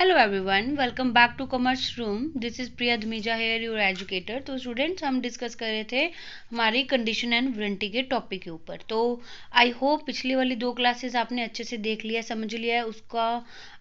Hello everyone, welcome back to commerce room. This is Priya Dhamija here, your educator. तो students, हम discuss कर रहे थे हमारी कंडीशन एंड वारंटी के टॉपिक के ऊपर। तो आई होप पिछली वाली 2 क्लासेस आपने अच्छे से देख लिया, समझ लिया है, उसका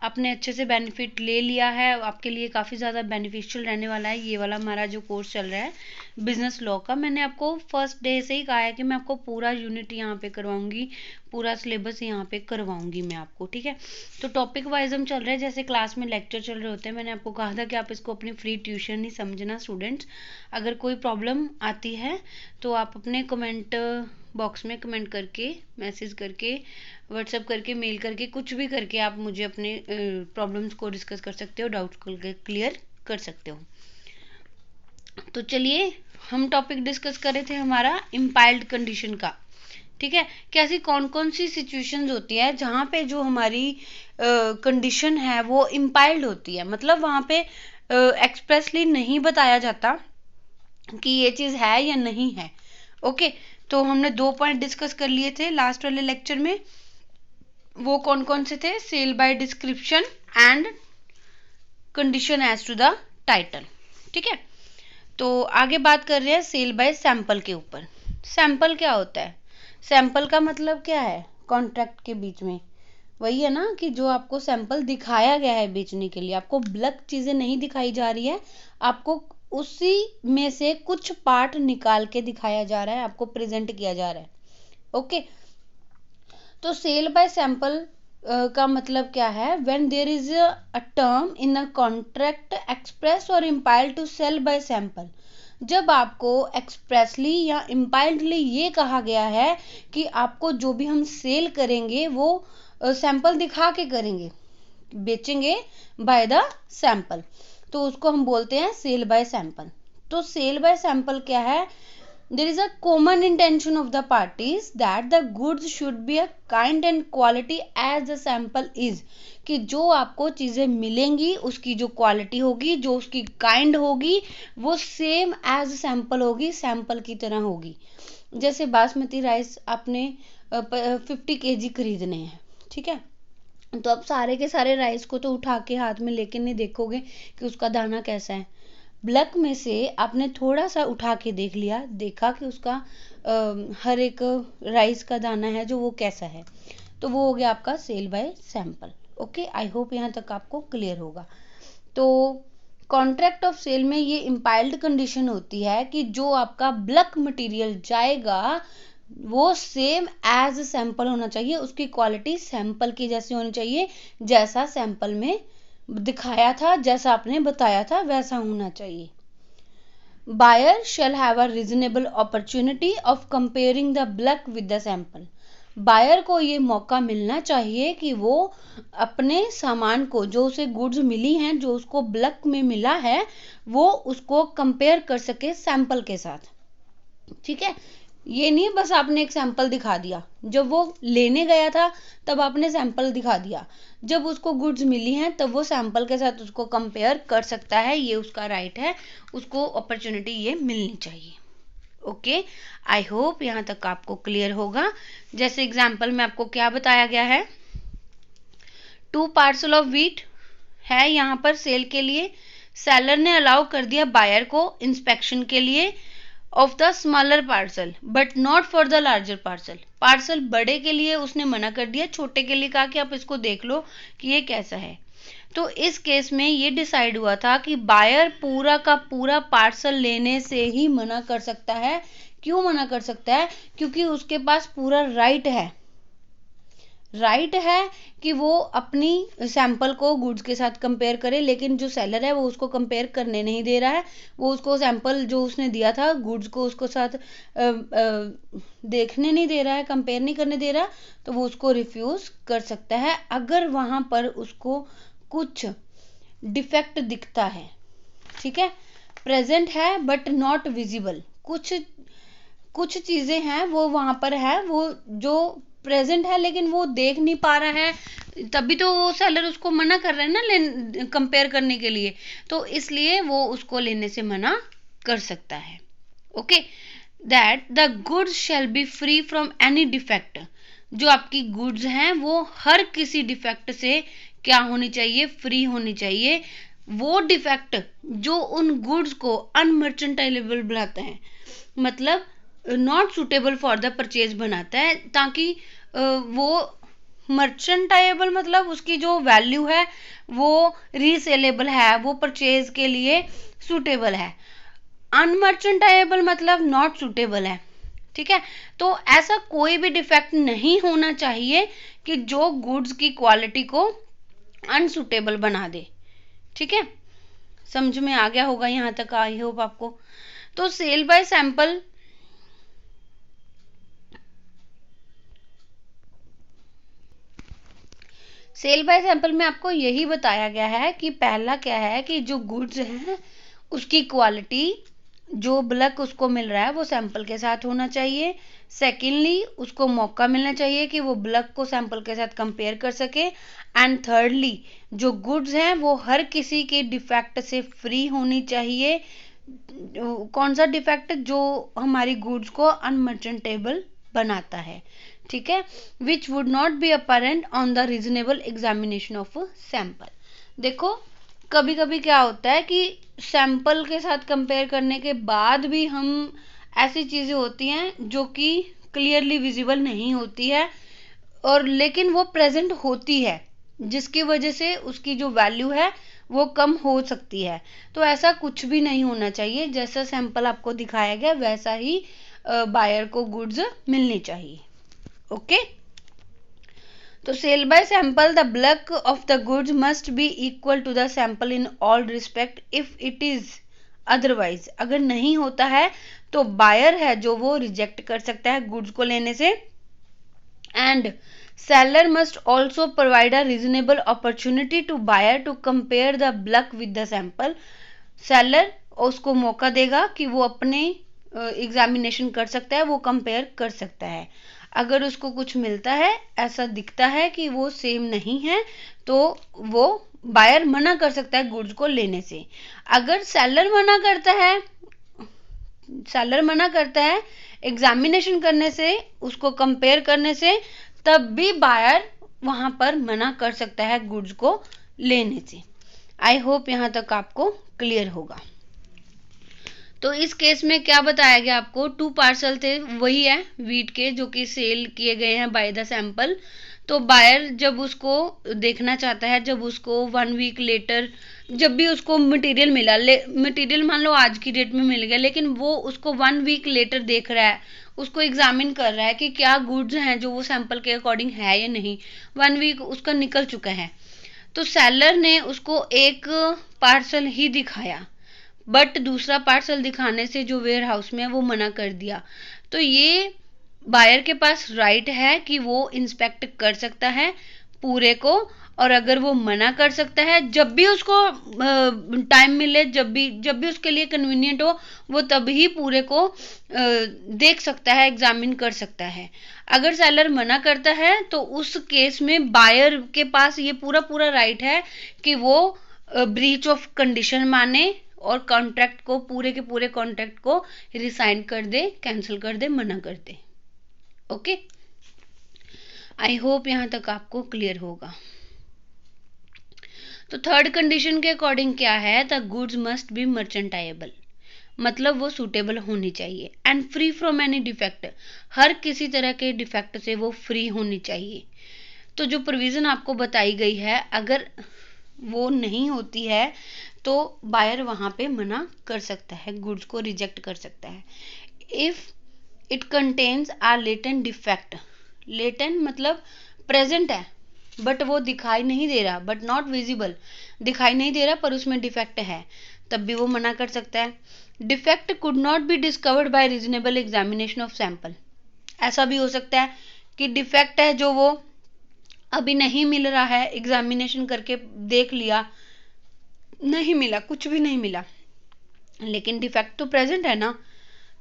आपने अच्छे से बेनिफिट ले लिया है। आपके लिए काफ़ी ज़्यादा बेनिफिशियल रहने वाला है ये वाला हमारा जो कोर्स चल रहा है बिजनेस लॉ का। मैंने आपको फर्स्ट डे से ही कहा है कि मैं आपको पूरा यूनिट यहाँ पे करवाऊंगी, पूरा सिलेबस यहाँ पे करवाऊंगी मैं आपको, ठीक है। तो टॉपिक वाइज हम चल रहे हैं, जैसे क्लास में लेक्चर चल रहे होते हैं। मैंने आपको कहा था कि आप इसको अपनी फ्री ट्यूशन ही समझना स्टूडेंट्स। अगर कोई प्रॉब्लम आती है तो आप अपने कमेंट बॉक्स में कमेंट करके, मैसेज करके, व्हाट्सएप करके, मेल करके, कुछ भी करके आप मुझे अपने प्रॉब्लम्स को डिस्कस कर सकते हो, डाउट्स को क्लियर कर सकते हो। तो चलिए, हम टॉपिक डिस्कस कर रहे थे हमारा इम्पाइल्ड कंडीशन का, ठीक है। कि ऐसी कौन कौन सी सिचुएशंस होती है जहाँ पे जो हमारी कंडीशन है वो इम्पाइल्ड होती है, मतलब वहाँ पे एक्सप्रेसली नहीं बताया जाता कि ये चीज़ है या नहीं है। ओके, तो हमने 2 पॉइंट डिस्कस कर लिए थे लास्ट वाले लेक्चर में। वो कौन कौन से थे? Sale by description and condition as to the title, ठीक है। तो आगे बात कर रहे हैं सेल बाय सैंपल के ऊपर। सैंपल क्या होता है? सैंपल का मतलब क्या है? कॉन्ट्रैक्ट के बीच में वही है ना, कि जो आपको सैंपल दिखाया गया है बेचने के लिए, आपको ब्लैक चीजें नहीं दिखाई जा रही है, आपको उसी में से कुछ पार्ट निकाल के दिखाया जा रहा है, आपको प्रेजेंट किया जा रहा है। ओके, तो सेल बाय सैंपल का मतलब क्या है? When there is a term in a contract express और implied to sale by sample. जब आपको एक्सप्रेसली या इम्पाइल्डली ये कहा गया है कि आपको जो भी हम सेल करेंगे वो सैंपल दिखा के करेंगे, बेचेंगे बाय द सैंपल, तो उसको हम बोलते हैं सेल बाय सैंपल। तो सेल बाय सैंपल क्या है? There is a common intention of the parties that the goods should be a kind and quality as the sample is, कि जो आपको चीज़ें मिलेंगी उसकी जो क्वालिटी होगी, जो उसकी काइंड होगी, वो सेम एज सैंपल होगी, सैंपल की तरह होगी। जैसे बासमती राइस आपने 50 kg खरीदने हैं, ठीक है। तो अब सारे के सारे राइस को तो उठा के हाथ में लेके नहीं देखोगे कि उसका दाना कैसा है। ब्लैक में से आपने थोड़ा सा उठा के देख लिया, देखा कि उसका हर एक राइस का दाना है जो वो कैसा है, तो वो हो गया आपका sale by sample. Okay, I hope यहाँ तक आपको क्लियर होगा। तो कॉन्ट्रैक्ट ऑफ सेल में ये इम्पाइल्ड कंडीशन होती है कि जो आपका ब्लैक मटेरियल जाएगा वो सेम एज सैंपल होना चाहिए, उसकी क्वालिटी सैंपल की जैसी होनी चाहिए, जैसा सैंपल में दिखाया था, जैसा आपने बताया था वैसा होना चाहिए। Buyer shall have a reasonable opportunity of comparing the bulk with the sample. Buyer को ये मौका मिलना चाहिए कि वो अपने सामान को, जो उसे गुड्स मिली हैं, जो उसको ब्लैक में मिला है, वो उसको कंपेयर कर सके सैंपल के साथ, ठीक है। ये नहीं बस आपने एक सैंपल दिखा दिया, जब वो लेने गया था तब आपने सैंपल दिखा दिया, जब उसको गुड्स मिली हैं तब वो सैंपल के साथ उसको कंपेयर कर सकता है, ये उसका राइट है, उसको अपॉर्चुनिटी ये मिलनी चाहिए। ओके, आई होप यहाँ तक आपको क्लियर होगा। जैसे एग्जाम्पल में आपको क्या बताया गया है, 2 पार्सल ऑफ व्हीट है यहाँ पर सेल के लिए। सेलर ने अलाउ कर दिया बायर को इंस्पेक्शन के लिए of the smaller parcel but not for the larger parcel. Parcel बड़े के लिए उसने मना कर दिया, छोटे के लिए कहा कि आप इसको देख लो कि ये कैसा है। तो इस केस में ये डिसाइड हुआ था कि बायर पूरा का पूरा पार्सल लेने से ही मना कर सकता है। क्यों मना कर सकता है? क्योंकि उसके पास पूरा राइट है कि वो अपनी सैंपल को गुड्स के साथ कंपेयर करे, लेकिन जो सेलर है वो उसको कंपेयर करने नहीं दे रहा है, वो उसको सैंपल जो उसने दिया था गुड्स को उसको साथ देखने नहीं दे रहा है, कंपेयर नहीं करने दे रहा, तो वो उसको रिफ्यूज कर सकता है अगर वहां पर उसको कुछ डिफेक्ट दिखता है, ठीक है। प्रेजेंट है बट नॉट विजिबल, कुछ चीजें हैं वो वहां पर है, वो जो प्रेजेंट है लेकिन वो देख नहीं पा रहा है, तभी तो वो सेलर उसको मना कर रहा है ना कंपेयर करने के लिए, तो इसलिए वो उसको लेने से मना कर सकता है। Okay, that the goods shall B free from any defect. जो आपकी गुड्स हैं वो हर किसी डिफेक्ट से क्या होनी चाहिए, फ्री होनी चाहिए। वो डिफेक्ट जो उन गुड्स को अनमर्चेंटाइलेबल बनाता है, मतलब not suitable for the purchase बनाता है, ताकि वो मर्चेंटाइलेबल मतलब उसकी जो वैल्यू है वो रीसेलेबल है, वो परचेज के लिए सुटेबल है। अनमर्चेंटाइलेबल मतलब नॉट सुटेबल है, ठीक है। तो ऐसा कोई भी डिफेक्ट नहीं होना चाहिए कि जो गुड्स की क्वालिटी को अनसुटेबल बना दे, ठीक है। समझ में आ गया होगा यहाँ तक, आई होप आपको। तो सेल बाय सैंपल में आपको यही बताया गया है कि पहला क्या है कि जो गुड्स हैं उसकी क्वालिटी, जो बल्क उसको मिल रहा है वो सैंपल के साथ होना चाहिए। सेकेंडली उसको मौका मिलना चाहिए कि वो बल्क को सैंपल के साथ कंपेयर कर सके। एंड थर्डली जो गुड्स हैं वो हर किसी के डिफेक्ट से फ्री होनी चाहिए। कौन सा डिफेक्ट, जो हमारी गुड्स को अनमर्चेंटेबल बनाता है, ठीक है, which would not B apparent on the reasonable examination of sample. देखो कभी कभी क्या होता है कि सैंपल के साथ कंपेयर करने के बाद भी हम ऐसी चीज़ें होती हैं जो कि क्लियरली विजिबल नहीं होती है, और लेकिन वो प्रेजेंट होती है, जिसकी वजह से उसकी जो वैल्यू है वो कम हो सकती है। तो ऐसा कुछ भी नहीं होना चाहिए, जैसा सैंपल आपको दिखाया गया वैसा ही बायर को गुड्स मिलनी चाहिए। ओके, तो sale by sample the bulk of the goods must be equal to the sample in all respect if it is otherwise. अगर नहीं होता है तो बायर है जो वो रिजेक्ट कर सकता है गुड्स को लेने से। And seller must also provide a reasonable opportunity to buyer to compare the bulk with the sample। Seller उसको मौका देगा कि वो अपने एग्जामिनेशन कर सकता है, वो कंपेयर कर सकता है। अगर उसको कुछ मिलता है, ऐसा दिखता है कि वो सेम नहीं है, तो वो बायर मना कर सकता है गुड्स को लेने से। अगर सेलर मना करता है एग्जामिनेशन करने से, उसको कंपेयर करने से, तब भी बायर वहां पर मना कर सकता है गुड्स को लेने से। आई होप यहाँ तक आपको क्लियर होगा। तो इस केस में क्या बताया गया आपको, 2 पार्सल थे, वही है वीट के, जो कि सेल किए गए हैं बाय द सैंपल। तो बायर जब उसको देखना चाहता है, जब उसको 1 वीक लेटर, जब भी उसको मटेरियल मिला, मटेरियल मान लो आज की डेट में मिल गया, लेकिन वो उसको 1 वीक लेटर देख रहा है, उसको एग्जामिन कर रहा है कि क्या गुड्स हैं जो वो सैंपल के अकॉर्डिंग है या नहीं। 1 वीक उसका निकल चुका है, तो सेलर ने उसको एक पार्सल ही दिखाया, बट दूसरा पार्सल दिखाने से जो वेयर हाउस में है वो मना कर दिया। तो ये बायर के पास राइट है कि वो इंस्पेक्ट कर सकता है पूरे को, और अगर वो मना कर सकता है, जब भी उसको टाइम मिले, जब भी उसके लिए कन्वीनियंट हो, वो तभी पूरे को देख सकता है, एग्जामिन कर सकता है। अगर सेलर मना करता है तो उस केस में बायर के पास ये पूरा राइट है कि वो ब्रीच ऑफ कंडीशन माने और कॉन्ट्रैक्ट को, पूरे के पूरे कॉन्ट्रैक्ट को रिसाइन कर दे, कैंसिल कर दे, मना कर दे। ओके, आई होप यहाँ तक आपको क्लियर होगा। तो थर्ड कंडीशन के अकॉर्डिंग क्या है, the goods must be merchantable, मतलब वो सूटेबल होनी चाहिए, and free from any defect, हर किसी तरह के डिफेक्ट से वो फ्री होनी चाहिए। तो जो प्रोविजन आपको बताई गई है, अगर वो नहीं होती है तो बायर वहां पे मना कर सकता है, गुड्स को रिजेक्ट कर सकता है। If it contains a latent defect, latent मतलब प्रेजेंट है बट वो दिखाई नहीं दे रहा, बट नॉट विजिबल, दिखाई नहीं दे रहा पर उसमें डिफेक्ट है, तब भी वो मना कर सकता है। Defect could not be discovered by reasonable examination of sample, ऐसा भी हो सकता है कि डिफेक्ट है जो वो अभी नहीं मिल रहा है, एग्जामिनेशन करके देख लिया, नहीं मिला, कुछ भी नहीं मिला, लेकिन डिफेक्ट तो प्रेजेंट है ना।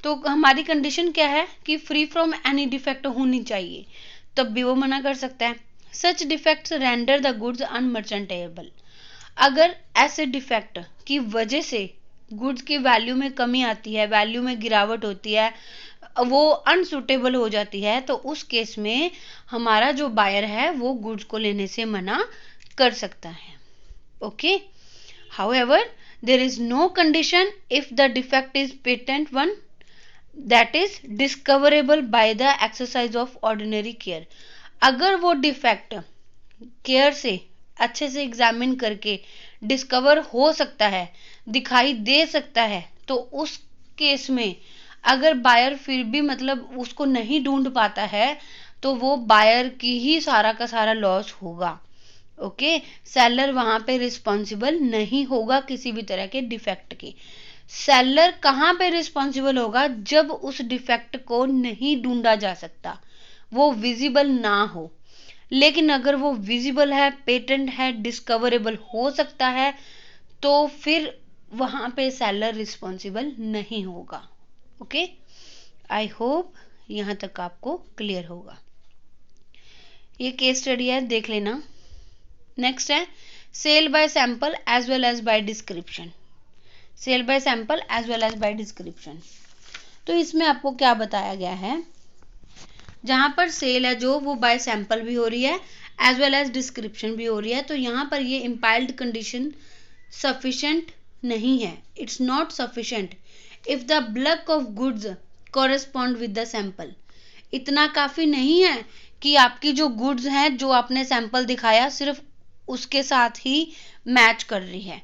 तो हमारी कंडीशन क्या है कि फ्री फ्रॉम एनी डिफेक्ट होनी चाहिए, तब भी वो मना कर सकता है। सच डिफेक्ट्स रेंडर द गुड्स अनमर्चेंटेबल, अगर ऐसे डिफेक्ट की वजह से गुड्स की वैल्यू में कमी आती है, वैल्यू में गिरावट होती है, वो अनसुटेबल हो जाती है, तो उस केस में हमारा जो बायर है वो गुड्स को लेने से मना कर सकता है. Okay. However, there is no condition if the defect is patent one, that is discoverable by the exercise of ordinary care. अगर वो डिफेक्ट केयर से अच्छे से एग्जामिन करके डिस्कवर हो सकता है, दिखाई दे सकता है, तो उस केस में अगर बायर फिर भी मतलब उसको नहीं ढूंढ पाता है तो वो बायर की ही सारा का सारा लॉस होगा. ओके. सेलर वहां पे रिस्पॉन्सिबल नहीं होगा किसी भी तरह के डिफेक्ट की. सेलर कहाँ पे रिस्पॉन्सिबल होगा? जब उस डिफेक्ट को नहीं ढूंढा जा सकता, वो विजिबल ना हो. लेकिन अगर वो विजिबल है, पेटेंट है, डिस्कवरेबल हो सकता है, तो फिर वहां पे सेलर रिस्पॉन्सिबल नहीं होगा. ओके. आई होप यहां तक आपको क्लियर होगा. ये केस स्टडी है, देख लेना. नेक्स्ट है sale by sample as well as by description. Sale by sample as well as by description. तो इसमें आपको क्या बताया गया है? जहां पर सेल है जो वो बाय सैंपल भी हो रही है एज वेल एज डिस्क्रिप्शन भी हो रही है. तो यहाँ पर ये इम्पाइल्ड कंडीशन सफिशेंट नहीं है. It's not sufficient if the block of goods correspond with the sample. इतना काफी नहीं है कि आपकी जो गुड्स हैं, जो आपने सैंपल दिखाया, सिर्फ उसके साथ ही मैच कर रही है.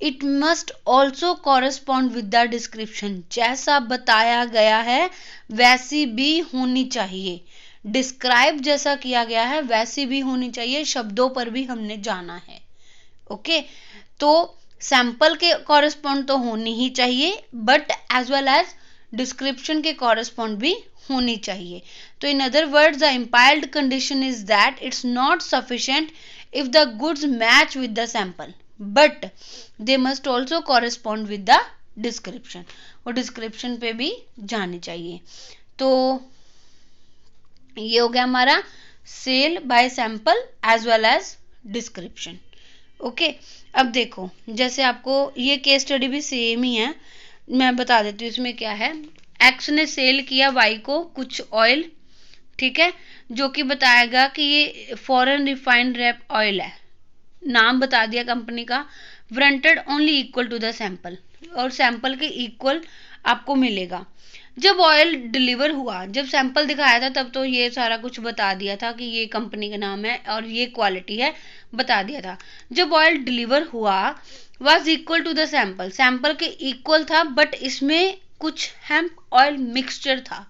It must also correspond with the description. जैसा बताया गया है वैसी भी होनी चाहिए. डिस्क्राइब जैसा किया गया है वैसी भी होनी चाहिए. शब्दों पर भी हमने जाना है. ओके. तो सैंपल के कॉरेस्पॉन्ड तो होनी ही चाहिए, but as well as description के कॉरेस्पॉन्ड भी होनी चाहिए. तो in other words the implied condition is that it's not sufficient if the goods match with the sample, but they must also correspond with the description. और description पे भी जानी चाहिए. तो ये हो गया हमारा sale by sample as well as description. Okay. अब देखो, जैसे आपको ये केस स्टडी भी सेम ही है, मैं बता देती हूँ इसमें क्या है. एक्स ने सेल किया वाई को कुछ ऑयल, ठीक है, जो कि बताएगा कि ये फॉरेन रिफाइंड रैप ऑयल है. नाम बता दिया कंपनी का. Warranted only equal to the sample, और सैंपल के इक्वल आपको मिलेगा. जब ऑयल डिलीवर हुआ, जब सैंपल दिखाया था, तब तो ये सारा कुछ बता दिया था कि ये कंपनी का नाम है और ये क्वालिटी है, बता दिया था. जब ऑयल डिलीवर हुआ was equal to the sample, sample के इक्वल था, बट इसमें कुछ हेम्प ऑयल मिक्सचर था.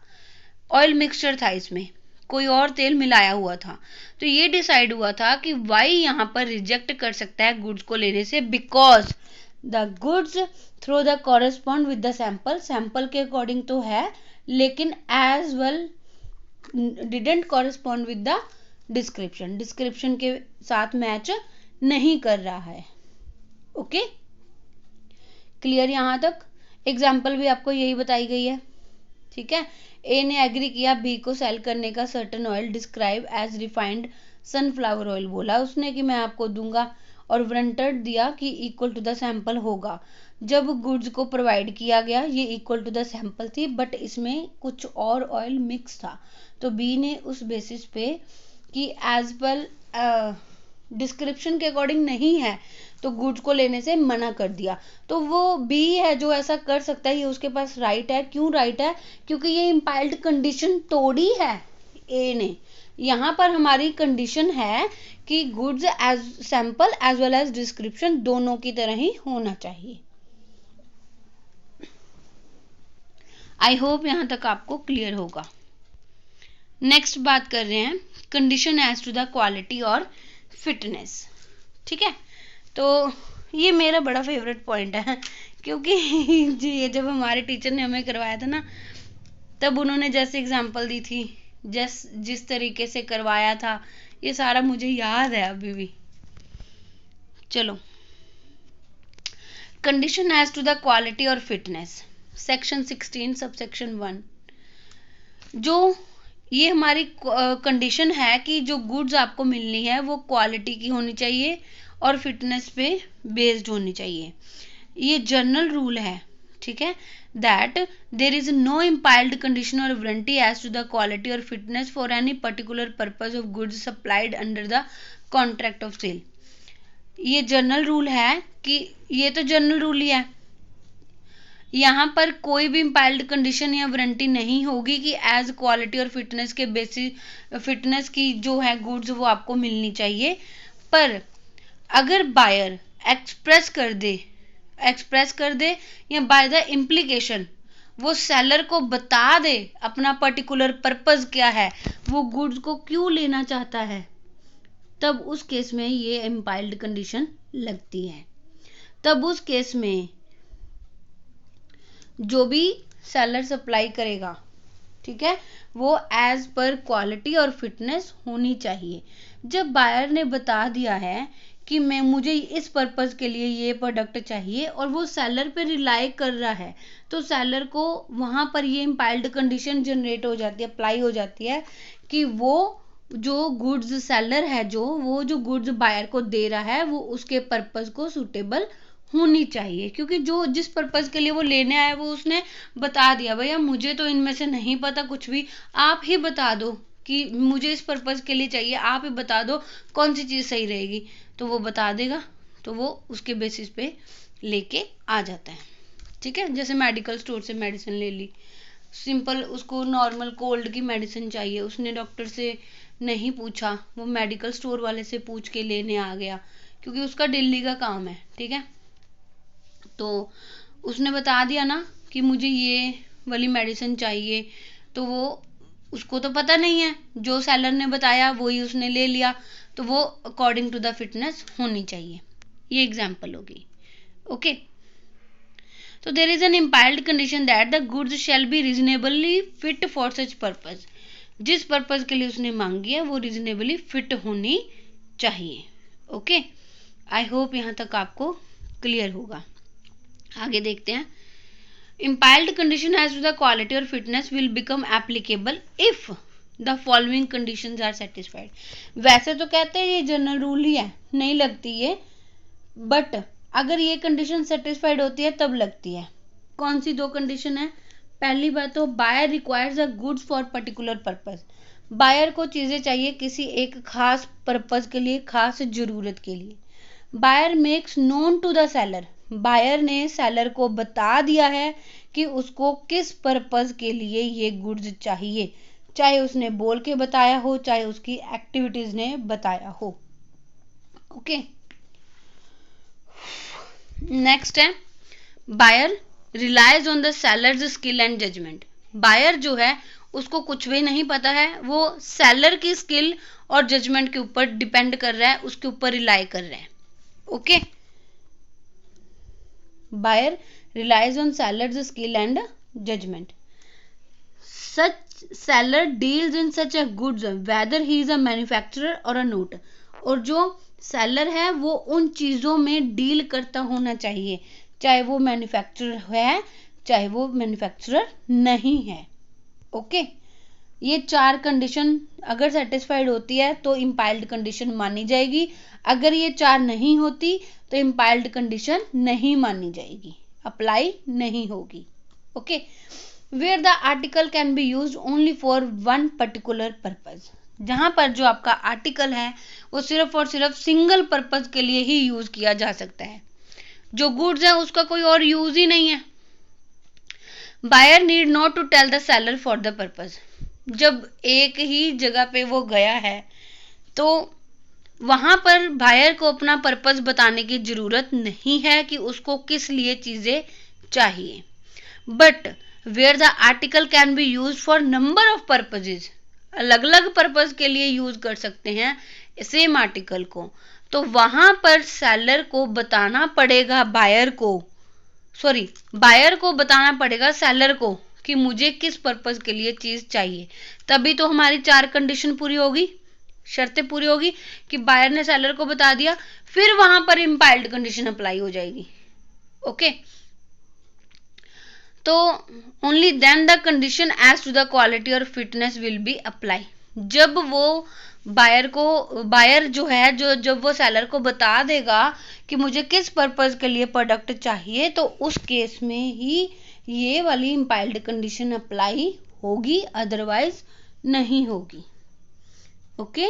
ऑयल मिक्सचर था, इसमें कोई और तेल मिलाया हुआ था. तो ये डिसाइड हुआ था कि वाई यहाँ पर रिजेक्ट कर सकता है गुड्स को लेने से, because the goods through the correspond with the sample. Sample के अकॉर्डिंग तो है, लेकिन as well didn't correspond with the description. Description के साथ मैच नहीं कर रहा है. ओके. क्लियर यहाँ तक? एग्जाम्पल भी आपको यही बताई गई है. ठीक है. ए ने एग्री किया बी को सेल करने का. Certain oil describe as refined sunflower oil बोला उसने कि मैं आपको दूंगा, और वारंटेड दिया कि इक्वल टू द सैंपल होगा. जब गुड्स को प्रोवाइड किया गया ये इक्वल टू द सैंपल थी, बट इसमें कुछ और ऑयल मिक्स था. तो बी ने उस बेसिस पे कि एज पर डिस्क्रिप्शन के अकॉर्डिंग नहीं है तो गुड्स को लेने से मना कर दिया. तो वो बी है जो ऐसा कर सकता है, ये उसके पास राइट है. क्यों राइट है? क्योंकि ये इम्पाइल्ड कंडीशन तोड़ी है ए ने. यहाँ पर हमारी कंडीशन है कि goods as sample as well as description दोनों की तरह ही होना चाहिए. आई होप यहाँ तक आपको क्लियर होगा. नेक्स्ट बात कर रहे हैं condition as to the quality और फिटनेस. ठीक है. तो ये मेरा बड़ा फेवरेट पॉइंट है, क्योंकि ये जब हमारे टीचर ने हमें करवाया था ना, तब उन्होंने जैसे एग्जांपल दी थी, जिस तरीके से करवाया था, ये सारा मुझे याद है अभी भी. चलो, condition as to the quality और फिटनेस, सेक्शन 16 सबसेक्शन 1. जो ये हमारी कंडीशन है कि जो गुड्स आपको मिलनी है वो क्वालिटी की होनी चाहिए और फिटनेस पे बेस्ड होनी चाहिए. ये जनरल रूल है. ठीक है. That there is no implied condition और warranty as to the quality और fitness for any particular purpose of goods supplied under the contract of sale. ये जनरल रूल है कि ये तो जनरल रूल ही है, यहाँ पर कोई भी इम्पायर्ड कंडीशन या वारंटी नहीं होगी कि एज क्वालिटी और फिटनेस के बेसिस फिटनेस की जो है गुड्स वो आपको मिलनी चाहिए। पर अगर बायर एक्सप्रेस कर दे या बाय द इम्प्लीकेशन वो सेलर को बता दे अपना पर्टिकुलर पर्पस क्या है, वो गुड्स को क्यों लेना चाहता है, तब उस केस में ये इम्पायर्ड कंडीशन लगती है। तब उस केस में जो भी सेलर सप्लाई करेगा, ठीक है, वो एज पर क्वालिटी और फिटनेस होनी चाहिए। जब बायर ने बता दिया है कि मुझे इस पर्पस के लिए ये प्रोडक्ट चाहिए और वो सेलर पे रिलाई कर रहा है, तो सेलर को वहां पर ये इम्पायर्ड कंडीशन जनरेट हो जाती है, अप्लाई हो जाती है कि वो जो गुड्स सेलर है वो जो गुड्स बायर को दे रहा है वो उसके पर्पस को सूटेबल होनी चाहिए। क्योंकि जो जिस पर्पस के लिए वो लेने आया वो उसने बता दिया, भैया मुझे तो इनमें से नहीं पता कुछ भी, आप ही बता दो कि मुझे इस पर्पस के लिए चाहिए, आप ही बता दो कौन सी चीज़ सही रहेगी, तो वो बता देगा, तो वो उसके बेसिस पे लेके आ जाता है। ठीक है, जैसे मेडिकल स्टोर से मेडिसिन ले ली, सिंपल उसको नॉर्मल कोल्ड की मेडिसिन चाहिए, उसने डॉक्टर से नहीं पूछा, वो मेडिकल स्टोर वाले से पूछ के लेने आ गया क्योंकि उसका डेली का काम है। ठीक है, तो उसने बता दिया ना कि मुझे ये वाली मेडिसिन चाहिए, तो वो उसको तो पता नहीं है, जो सेलर ने बताया वही उसने ले लिया, तो वो अकॉर्डिंग टू द फिटनेस होनी चाहिए। ये एग्जाम्पल होगी। ओके, तो there is an implied condition that the goods shall be reasonably fit for such purpose. जिस पर्पज के लिए उसने मांगी है वो रीजनेबली फिट होनी चाहिए। ओके, आई होप यहाँ तक आपको क्लियर होगा। आगे देखते हैं। Implied condition as to the quality और fitness will become applicable if the following conditions are satisfied. वैसे तो कहते हैं ये जनरल रूल ही है, नहीं लगती ये, बट अगर ये कंडीशन सेटिस्फाइड होती है तब लगती है। कौन सी दो कंडीशन है? पहली बात तो buyer requires a goods for particular purpose. Buyer को चीजें चाहिए किसी एक खास पर्पस के लिए, खास जरूरत के लिए। Buyer makes known to the seller. Buyer ने सेलर को बता दिया है कि उसको किस पर्पस के लिए ये गुड्स चाहिए, चाहे उसने बोल के बताया हो, चाहे उसकी एक्टिविटीज ने बताया हो। ओके, नेक्स्ट है buyer relies on the seller's skill and judgement. Buyer जो है उसको कुछ भी नहीं पता है, वो सेलर की स्किल और जजमेंट के ऊपर डिपेंड कर रहा है, उसके ऊपर रिलाई कर रहा है। Okay, buyer relies on seller's skill and judgement. Such seller deals in such a goods whether he is a manufacturer और अ नोट। और जो सेलर है वो उन चीजों में डील करता होना चाहिए, चाहे वो मैन्युफैक्चरर है चाहे वो मैन्युफैक्चरर नहीं है। ओके, ये चार कंडीशन अगर सेटिस्फाइड होती है तो इम्पायर्ड कंडीशन मानी जाएगी, अगर ये चार नहीं होती तो इम्पायर्ड कंडीशन नहीं मानी जाएगी, अप्लाई नहीं होगी। Okay, where the article can be used only for one particular purpose. जहां पर जो आपका आर्टिकल है वो सिर्फ और सिर्फ सिंगल पर्पज के लिए ही यूज किया जा सकता है, जो गुड्स है उसका कोई और यूज ही नहीं है। Buyer need not to tell the seller for the purpose. जब एक ही जगह पे वो गया है तो वहां पर बायर को अपना पर्पस बताने की जरूरत नहीं है कि उसको किस लिए चीजें चाहिए। But where the article can be use for number of purposes, अलग अलग पर्पज के लिए यूज कर सकते हैं सेम आर्टिकल को, तो वहां पर सेलर को बताना पड़ेगा बायर को बताना पड़ेगा सेलर को कि मुझे किस पर्पज के लिए चीज चाहिए। तभी तो हमारी चार कंडीशन पूरी होगी, शर्तें पूरी होगी कि बायर ने सेलर को बता दिया, फिर वहां पर इम्पायर्ड कंडीशन अप्लाई हो जाएगी। ओके, तो only then the condition as to the quality और फिटनेस विल बी अप्लाई। जब वो बायर जो है जब वो सेलर को बता देगा कि मुझे किस पर्पज के लिए प्रोडक्ट चाहिए, तो उस केस में ही ये वाली इम्पायर्ड कंडीशन अप्लाई होगी, अदरवाइज नहीं होगी। ओके,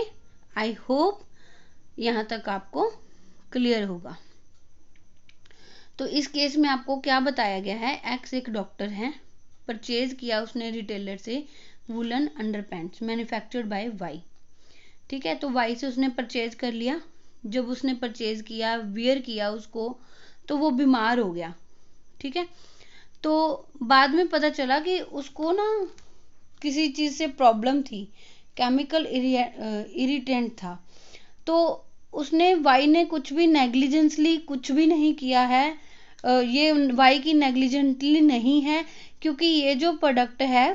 आई होप यहाँ तक आपको क्लियर होगा। तो इस केस में आपको क्या बताया गया है, एक्स एक डॉक्टर है, परचेज किया उसने रिटेलर से वुलन अंडरपैंट्स मैन्युफैक्चर्ड बाय वाई। ठीक है, तो वाई से उसने परचेज कर लिया। जब उसने परचेज किया, वियर किया उसको, तो वो बीमार हो गया। ठीक है, तो बाद में पता चला कि उसको ना किसी चीज से प्रॉब्लम थी, केमिकल इरिटेंट था। तो उसने वाई ने कुछ भी नेग्लिजेंसली कुछ भी नहीं किया है, ये वाई की नेग्लिजेंटली नहीं है, क्योंकि ये जो प्रोडक्ट है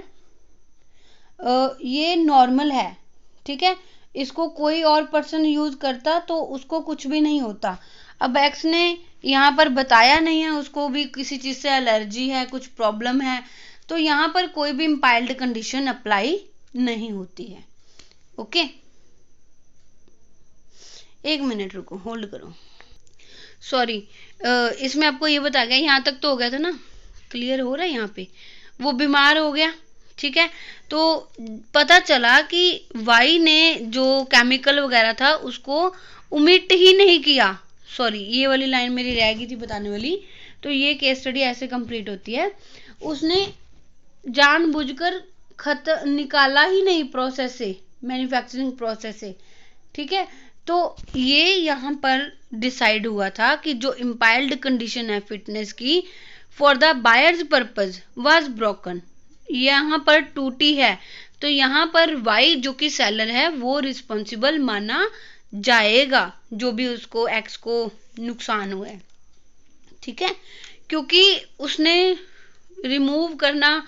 ये नॉर्मल है। ठीक है, इसको कोई और पर्सन यूज करता तो उसको कुछ भी नहीं होता। अब एक्स ने यहाँ पर बताया नहीं है, उसको भी किसी चीज से एलर्जी है, कुछ प्रॉब्लम है, तो यहाँ पर कोई भी इम्पाइल्ड कंडीशन अप्लाई नहीं होती है। ओके, एक मिनट रुको, होल्ड करो। सॉरी, इसमें आपको ये बता गया, यहाँ तक तो हो गया था ना, क्लियर हो रहा है। यहाँ पे वो बीमार हो गया। ठीक है, तो पता चला कि वाई ने जो केमिकल वगैरह था उसको ओमिट ही नहीं किया। सॉरी, ये वाली लाइन मेरी रह गई थी बताने वाली। तो ये केस स्टडी ऐसे कंप्लीट होती है, उसने जानबूझकर खत निकाला ही नहीं प्रोसेस से, मैन्युफैक्चरिंग प्रोसेस से। ठीक है, तो ये यहाँ पर डिसाइड हुआ था कि जो इम्पाइल्ड कंडीशन है फिटनेस की for the buyers purpose was broken, यहाँ पर टूटी है, तो यहाँ पर वाई जो कि सेलर है वो रिस्पॉन्सिबल माना जाएगा, जो भी उसको एक्स को नुकसान हुआ है। ठीक है, क्योंकि उसने रिमूव करना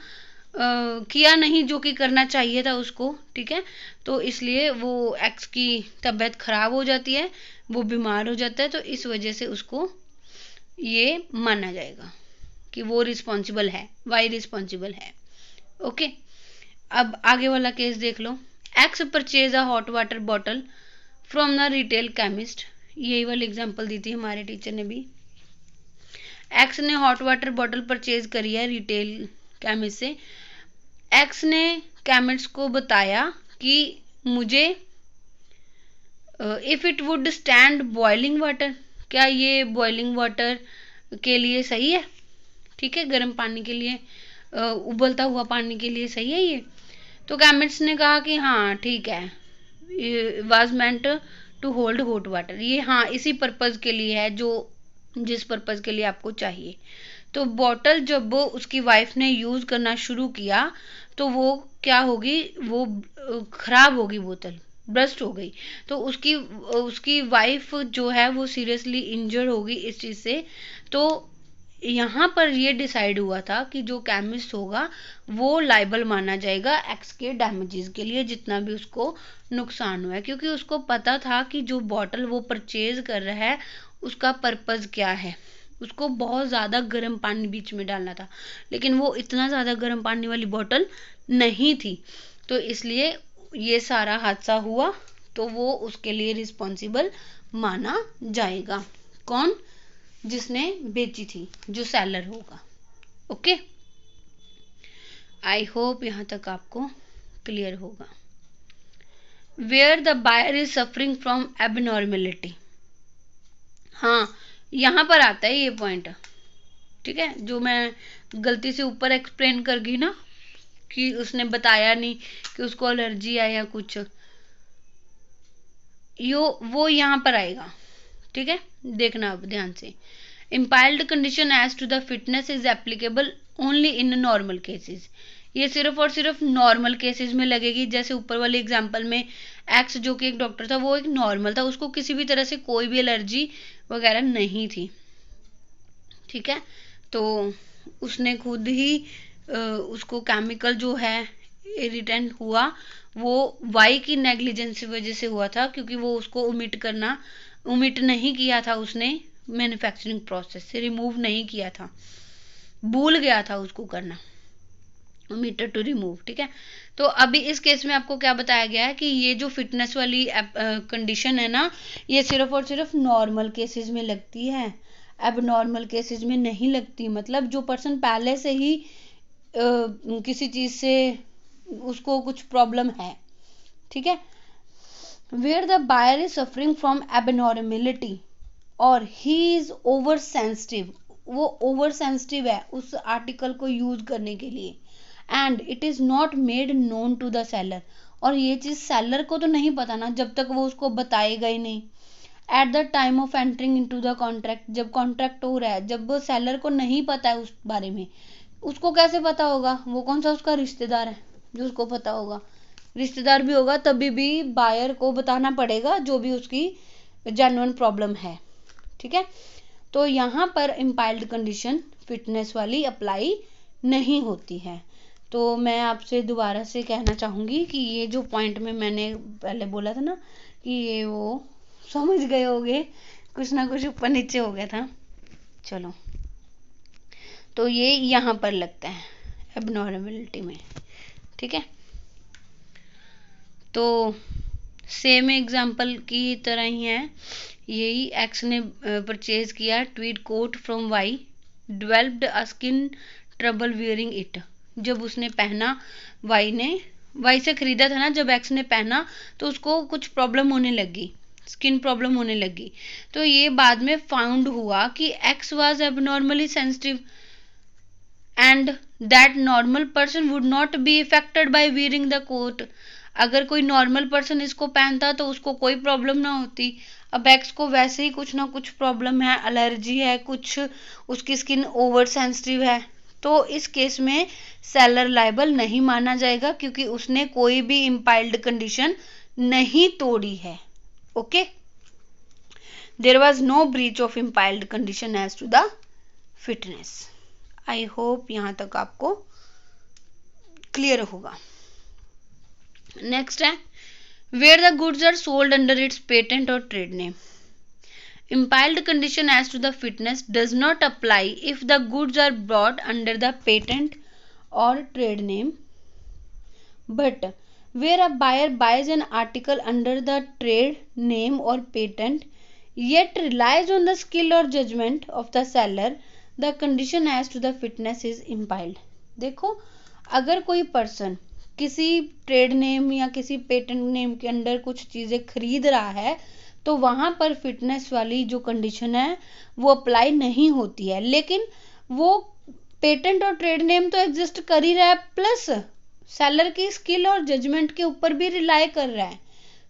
किया नहीं जो कि करना चाहिए था उसको। ठीक है, तो इसलिए वो एक्स की तबीयत खराब हो जाती है, वो बीमार हो जाता है, तो इस वजह से उसको ये माना जाएगा कि वो रिस्पॉन्सिबल है, वाई रिस्पॉन्सिबल है। ओके, अब आगे वाला केस देख लो। X purchase a hot water bottle from the retail chemist, यही वाली एग्जांपल दी थी हमारे टीचर ने भी। एक्स ने हॉट वाटर बॉटल परचेज करी है रिटेल केमिस्ट से। एक्स ने केमिस्ट को बताया कि मुझे if it would stand boiling water, क्या ये बॉइलिंग वाटर के लिए सही है? ठीक है, गर्म पानी के लिए, उबलता हुआ पानी के लिए सही है ये? तो केमिस्ट ने कहा कि हाँ ठीक है, was meant to hold hot water, ये हाँ इसी पर्पज के लिए है, जो जिस पर्पज के लिए आपको चाहिए। तो बॉटल जब वो उसकी वाइफ ने यूज करना शुरू किया तो वो क्या होगी, वो खराब होगी, बोतल ब्रस्ट हो गई, तो उसकी उसकी वाइफ जो है वो सीरियसली इंजर्ड होगी इस चीज से। तो यहाँ पर ये डिसाइड हुआ था कि जो केमिस्ट होगा वो लाइबल माना जाएगा एक्स के डैमेजेस के लिए, जितना भी उसको नुकसान हुआ है, क्योंकि उसको पता था कि जो बॉटल वो परचेज कर रहा है उसका पर्पज क्या है। उसको बहुत ज़्यादा गर्म पानी बीच में डालना था, लेकिन वो इतना ज़्यादा गर्म पानी वाली बॉटल नहीं थी, तो इसलिए ये सारा हादसा हुआ, तो वो उसके लिए रिस्पॉन्सिबल माना जाएगा। कौन? जिसने बेची थी, जो सेलर होगा। ओके, आई होप यहाँ तक आपको क्लियर होगा। Where the buyer is suffering from abnormality, हाँ यहाँ पर आता है ये पॉइंट। ठीक है, जो मैं गलती से ऊपर एक्सप्लेन कर गई ना कि उसने बताया नहीं कि उसको एलर्जी है या कुछ, वो यहाँ पर आएगा। ठीक है, देखना अब ध्यान से। Implied condition as to the fitness is applicable only in normal cases, ये सिर्फ और सिर्फ नॉर्मल केसेस में लगेगी। जैसे ऊपर वाले एग्जांपल में एक्स जो कि एक डॉक्टर था, वो एक नॉर्मल था, उसको किसी भी तरह से कोई भी एलर्जी वगैरह नहीं थी। ठीक है, तो उसने खुद ही उसको केमिकल जो है इरिटेंट हुआ, वो वाई की नेग्लिजेंस की वजह से हुआ था, क्योंकि वो उसको ओमिट नहीं किया था उसने, मैन्युफैक्चरिंग प्रोसेस से रिमूव नहीं किया था, भूल गया था उसको करना, ओमिटेड टू रिमूव। ठीक है, तो अभी इस केस में आपको क्या बताया गया है कि ये जो फिटनेस वाली कंडीशन है ना, ये सिर्फ और सिर्फ नॉर्मल केसेस में लगती है, एबनॉर्मल केसेस में नहीं लगती। मतलब जो पर्सन पहले से ही किसी चीज से उसको कुछ प्रॉब्लम है। ठीक है, where the buyer is suffering from abnormality, और ही इज ओवर सेंसिटिव, वो ओवर सेंसिटिव है उस आर्टिकल को यूज करने के लिए, and it is not made known to the seller, और ये चीज सेलर को तो नहीं पता ना जब तक वो उसको बताएगा ही नहीं। At the time of entering into the contract, जब कॉन्ट्रैक्ट हो रहा है, जब वो सेलर को नहीं पता है उस बारे में, उसको कैसे पता होगा? वो कौन सा उसका रिश्तेदार है जो उसको पता होगा? रिश्तेदार भी होगा तभी भी बायर को बताना पड़ेगा जो भी उसकी जेन्युइन प्रॉब्लम है, ठीक है। तो यहाँ पर इम्पाइल्ड कंडीशन फिटनेस वाली अप्लाई नहीं होती है। तो मैं आपसे दोबारा से कहना चाहूँगी कि ये जो पॉइंट में मैंने पहले बोला था ना कि ये वो समझ गए होंगे, कुछ ना कुछ ऊपर नीचे हो गया था। चलो, तो ये यहाँ पर लगता है एबनॉर्मेलिटी में, ठीक है। तो सेम एग्जाम्पल की तरह ही है, यही एक्स ने परचेज किया tweed coat from Y, developed a skin trouble wearing it. जब उसने पहना, वाई से खरीदा था ना, जब एक्स ने पहना तो उसको कुछ प्रॉब्लम होने लगी, स्किन प्रॉब्लम होने लगी। तो ये बाद में फाउंड हुआ कि X was abnormally sensitive and that normal person would not be affected by wearing the coat. अगर कोई नॉर्मल पर्सन इसको पहनता तो उसको कोई प्रॉब्लम ना होती। अब एक्स को वैसे ही कुछ ना कुछ प्रॉब्लम है, एलर्जी है, कुछ उसकी स्किन ओवर सेंसिटिव है, तो इस केस में सेलर लायबल नहीं माना जाएगा क्योंकि उसने कोई भी इम्पाइल्ड कंडीशन नहीं तोड़ी है। Okay, there was no breach of implied condition as to the fitness. I hope यहाँ तक आपको क्लियर होगा। नेक्स्ट है where the goods are sold under its patent और trade name. Impiled condition as to the fitness does not apply if the goods are brought under the patent or trade name, but where a buyer buys an article under the trade name or patent yet relies on the skill or judgment of the seller, the condition as to the fitness is impiled। देखो, अगर कोई person किसी trade name या किसी patent name के under कुछ चीजें खरीद रहा है तो वहां पर फिटनेस वाली जो कंडीशन है वो अप्लाई नहीं होती है, लेकिन वो पेटेंट और ट्रेड नेम तो एग्जिस्ट कर ही रहा है, प्लस सेलर की स्किल और जजमेंट के ऊपर भी रिलाई कर रहा है,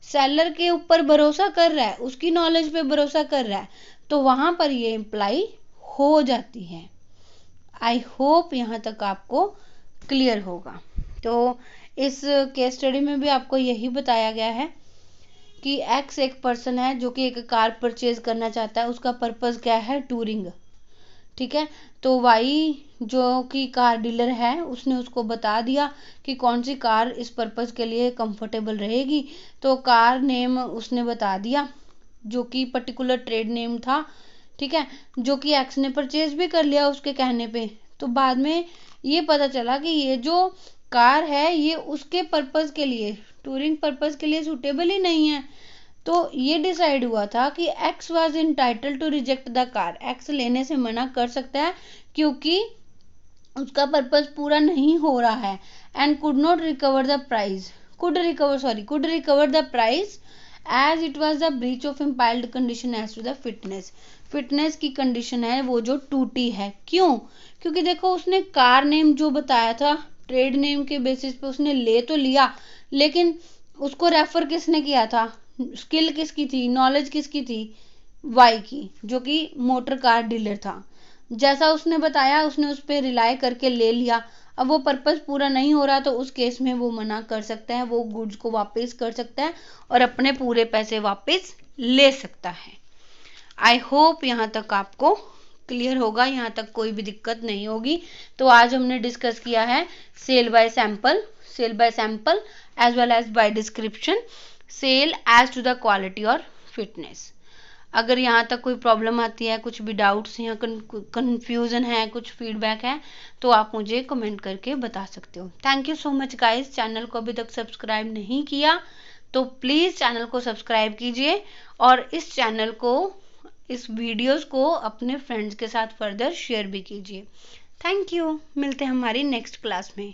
सेलर के ऊपर भरोसा कर रहा है, उसकी नॉलेज पे भरोसा कर रहा है, तो वहां पर ये अप्लाई हो जाती है। आई होप यहाँ तक आपको क्लियर होगा। तो इस केस स्टडी में भी आपको यही बताया गया है कि एक्स एक पर्सन है जो कि एक कार परचेज करना चाहता है, उसका पर्पस क्या है? टूरिंग, ठीक है। तो वाई जो कि कार डीलर है उसने उसको बता दिया कि कौन सी कार इस पर्पस के लिए कंफर्टेबल रहेगी, तो कार नेम उसने बता दिया जो कि पर्टिकुलर ट्रेड नेम था, ठीक है, जो कि एक्स ने परचेज भी कर लिया उसके कहने पे। तो बाद में ये पता चला कि ये जो कार है ये उसके पर्पस के लिए, टूरिंग पर्पस के लिए सूटेबल ही नहीं है। तो ये डिसाइड हुआ था कि X was entitled to reject the car, X लेने से मना कर सकता है क्योंकि उसका पर्पस पूरा नहीं हो रहा है, and could not recover the price, could recover the price as it was the breach of implied condition as to the fitness. Fitness की कंडीशन है वो जो टूटी है। क्यों? क्योंकि देखो, उसने कार नेम जो बताया था ट्रेड नेम के बेसिस पे उसने ले तो लिया, लेकिन उसको रेफर किसने किया था? स्किल किसकी थी? नॉलेज किसकी थी? वाई की, जो कि मोटर कार डीलर था। जैसा उसने बताया उसने उस पर रिलाई करके ले लिया। अब वो पर्पस पूरा नहीं हो रहा तो उस केस में वो मना कर सकता है, वो गुड्स को वापस कर सकता है और अपने पूरे पैसे वापस ले सकता है। आई होप यहाँ तक आपको क्लियर होगा, यहाँ तक कोई भी दिक्कत नहीं होगी। तो आज हमने डिस्कस किया है sale by sample as well as by description, sale as to the quality और फिटनेस। अगर यहाँ तक कोई प्रॉब्लम आती है, कुछ भी डाउट्स या कंफ्यूजन है, कुछ फीडबैक है, तो आप मुझे कमेंट करके बता सकते हो। Thank you so much guys. Channel को अभी तक सब्सक्राइब नहीं किया तो प्लीज़ चैनल को सब्सक्राइब कीजिए और इस वीडियोस को अपने फ्रेंड्स के साथ फर्दर शेयर भी कीजिए। Thank you. मिलते हैं हमारी नेक्स्ट क्लास में।